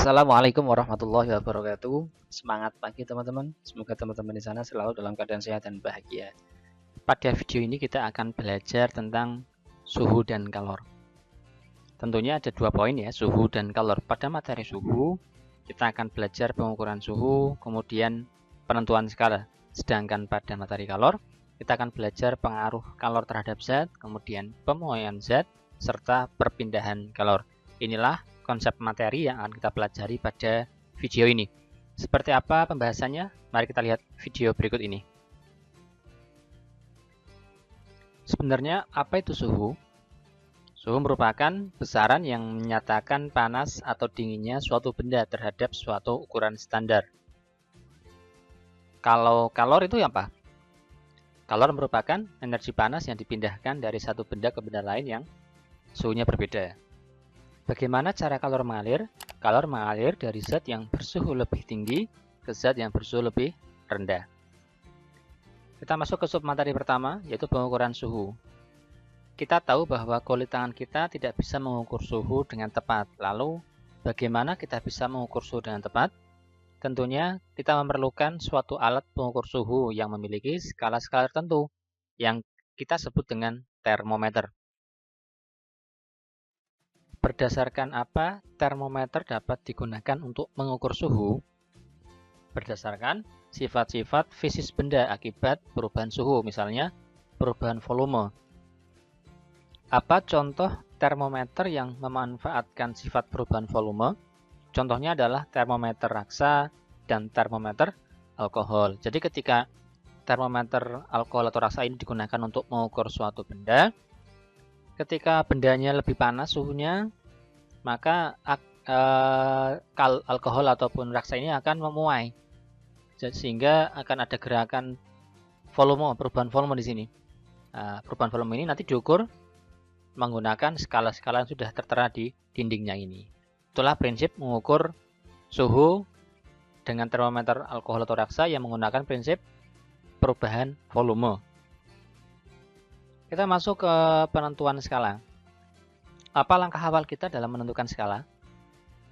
Assalamualaikum warahmatullahi wabarakatuh. Semangat pagi teman-teman. Semoga teman-teman di sana selalu dalam keadaan sehat dan bahagia. Pada video ini kita akan belajar tentang suhu dan kalor. Tentunya ada dua poin ya, suhu dan kalor. Pada materi suhu, kita akan belajar pengukuran suhu, kemudian penentuan skala. Sedangkan pada materi kalor, kita akan belajar pengaruh kalor terhadap zat, kemudian pemuaian zat, serta perpindahan kalor. Inilah konsep materi yang akan kita pelajari pada video ini. Seperti apa pembahasannya? Mari kita lihat video berikut ini. Sebenarnya apa itu suhu? Suhu merupakan besaran yang menyatakan panas atau dinginnya suatu benda terhadap suatu ukuran standar. Kalau kalor itu apa? Kalor merupakan energi panas yang dipindahkan dari satu benda ke benda lain yang suhunya berbeda. Bagaimana cara kalor mengalir? Kalor mengalir dari zat yang bersuhu lebih tinggi ke zat yang bersuhu lebih rendah. Kita masuk ke submateri pertama, yaitu pengukuran suhu. Kita tahu bahwa kulit tangan kita tidak bisa mengukur suhu dengan tepat. Lalu, bagaimana kita bisa mengukur suhu dengan tepat? Tentunya, kita memerlukan suatu alat pengukur suhu yang memiliki skala-skala tertentu, yang kita sebut dengan termometer. Berdasarkan apa termometer dapat digunakan untuk mengukur suhu? Berdasarkan sifat-sifat fisis benda akibat perubahan suhu, misalnya perubahan volume. Apa contoh termometer yang memanfaatkan sifat perubahan volume? Contohnya adalah termometer raksa dan termometer alkohol. Jadi ketika termometer alkohol atau raksa ini digunakan untuk mengukur suatu benda, ketika bendanya lebih panas suhunya, maka alkohol ataupun raksa ini akan memuai, sehingga akan ada gerakan volume, perubahan volume di sini. Perubahan volume ini nanti diukur menggunakan skala-skala yang sudah tertera di dindingnya ini. Itulah prinsip mengukur suhu dengan termometer alkohol atau raksa yang menggunakan prinsip perubahan volume. Kita masuk ke penentuan skala. Apa langkah awal kita dalam menentukan skala?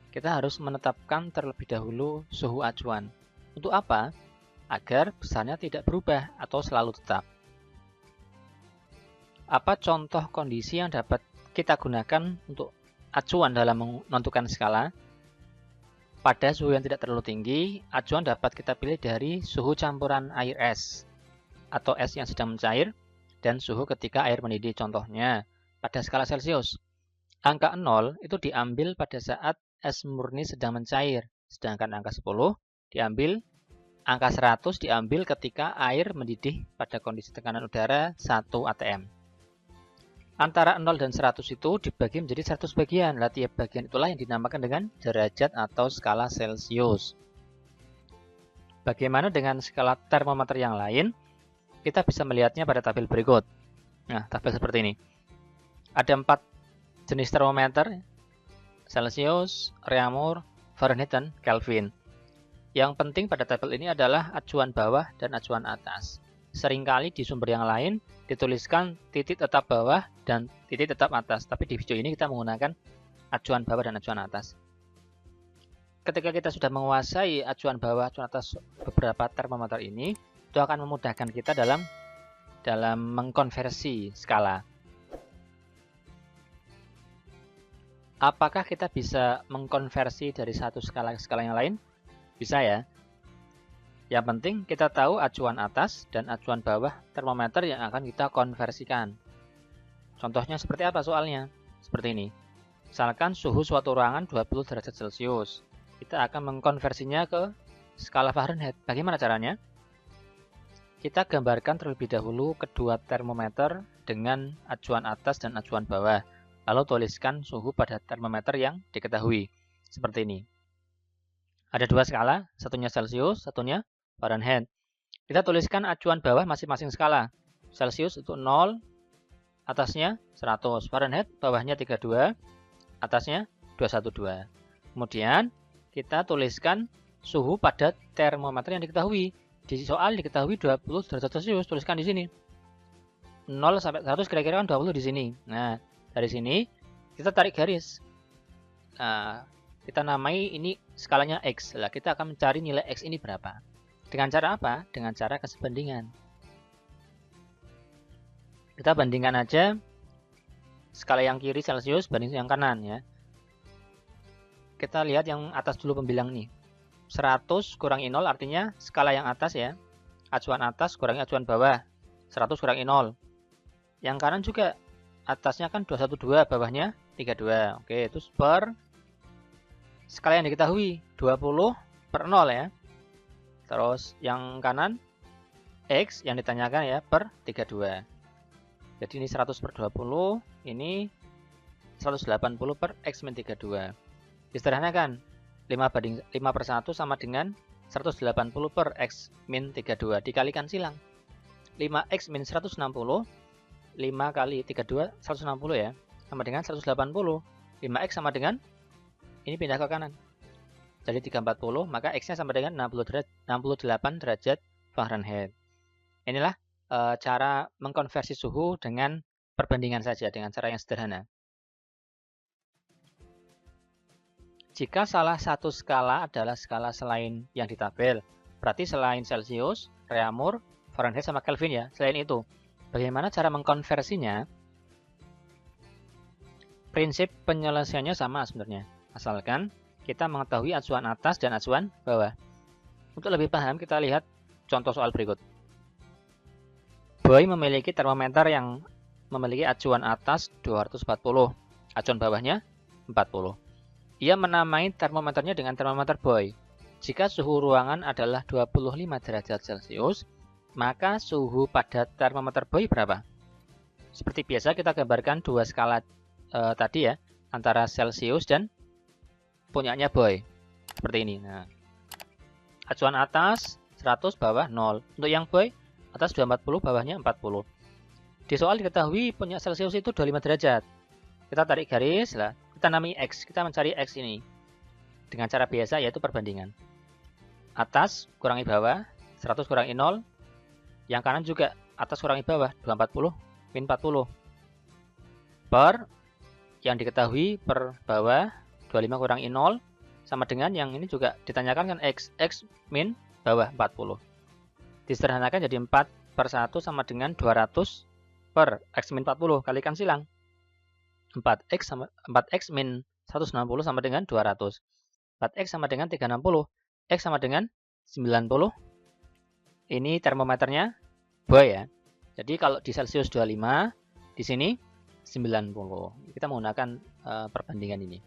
Kita harus menetapkan terlebih dahulu suhu acuan. Untuk apa? Agar besarnya tidak berubah atau selalu tetap. Apa contoh kondisi yang dapat kita gunakan untuk acuan dalam menentukan skala? Pada suhu yang tidak terlalu tinggi, acuan dapat kita pilih dari suhu campuran air es atau es yang sedang mencair, dan suhu ketika air mendidih. Contohnya, pada skala Celcius, angka 0 itu diambil pada saat es murni sedang mencair, sedangkan angka 10 diambil, angka 100 diambil ketika air mendidih pada kondisi tekanan udara 1 atm. Antara 0 dan 100 itu dibagi menjadi 100 bagian. Tiap bagian itulah yang dinamakan dengan derajat atau skala Celcius. Bagaimana dengan skala termometer yang lain? Kita bisa melihatnya pada tabel berikut. Nah, tabel seperti ini. Ada 4 jenis termometer, Celcius, Reaumur, Fahrenheit, dan Kelvin. Yang penting pada tabel ini adalah acuan bawah dan acuan atas. Seringkali di sumber yang lain dituliskan titik tetap bawah dan titik tetap atas, tapi di video ini kita menggunakan acuan bawah dan acuan atas. Ketika kita sudah menguasai acuan bawah, acuan atas beberapa termometer ini, itu akan memudahkan kita dalam mengkonversi skala. Apakah kita bisa mengkonversi dari satu skala ke skala yang lain? Bisa ya. Yang penting kita tahu acuan atas dan acuan bawah termometer yang akan kita konversikan. Contohnya seperti apa soalnya? Seperti ini. Misalkan suhu suatu ruangan 20 derajat Celcius. Kita akan mengkonversinya ke skala Fahrenheit. Bagaimana caranya? Kita gambarkan terlebih dahulu kedua termometer dengan acuan atas dan acuan bawah. Lalu tuliskan suhu pada termometer yang diketahui. Seperti ini. Ada dua skala, satunya Celcius, satunya Fahrenheit. Kita tuliskan acuan bawah masing-masing skala. Celcius itu 0, atasnya 100. Fahrenheit bawahnya 32, atasnya 212. Kemudian kita tuliskan suhu pada termometer yang diketahui. Di soal diketahui 20 derajat Celcius, tuliskan di sini. 0 sampai 100 kira-kira kan 20 di sini. Nah, dari sini kita tarik garis. kita namai ini skalanya X. Lah, kita akan mencari nilai X ini berapa. Dengan cara apa? Dengan cara kasbandingan. Kita bandingkan aja skala yang kiri Celcius banding yang kanan ya. Kita lihat yang atas dulu pembilang nih. 100 kurangi 0 artinya skala yang atas ya. Acuan atas kurangi acuan bawah. 100 kurangi 0. Yang kanan juga atasnya kan 212, bawahnya 32. Oke, itu per skala yang diketahui 20 per 0 ya. Terus yang kanan X yang ditanyakan ya per 32. Jadi ini 100 per 20, ini 180 per X min 32. Disederhanakan, 5 per 1 sama dengan 180 per X min 32. Dikalikan silang. 5X min 160, 5 kali 32, 160 ya. Sama dengan 180. 5X sama dengan, ini pindah ke kanan. Jadi 340, maka X-nya sama dengan 68 derajat Fahrenheit. Inilah cara mengkonversi suhu dengan perbandingan saja, dengan cara yang sederhana. Jika salah satu skala adalah skala selain yang di tabel, berarti selain Celcius, Reaumur, Fahrenheit sama Kelvin ya, selain itu. Bagaimana cara mengkonversinya? Prinsip penyelesaiannya sama sebenarnya, asalkan kita mengetahui acuan atas dan acuan bawah. Untuk lebih paham, kita lihat contoh soal berikut. Boy memiliki termometer yang memiliki acuan atas 240, acuan bawahnya 40. Ia menamai termometernya dengan termometer Boy. Jika suhu ruangan adalah 25 derajat Celcius, maka suhu pada termometer Boy berapa? Seperti biasa kita gambarkan dua skala tadi ya, antara Celcius dan punyanya Boy. Seperti ini. Nah, acuan atas 100, bawah 0. Untuk yang Boy, atas 240, bawahnya 40. Di soal diketahui punya Celcius itu 25 derajat. Kita tarik garis, lah, kita namai X. Kita mencari X ini dengan cara biasa, yaitu perbandingan. Atas kurangi bawah, 100 kurangi 0. Yang kanan juga atas kurangi bawah, 240 min 40. Per yang diketahui per bawah, 25 kurangi 0. Sama dengan yang ini juga ditanyakan kan X. X min bawah 40. Disederhanakan jadi 4 per 1 sama dengan 200 per X min 40. Kalikan silang. 4X min 160 sama dengan 200. 4X sama dengan 360. X sama dengan 90. Ini termometernya Boy ya. Jadi kalau di Celcius 25, di sini 90. Kita menggunakan perbandingan ini.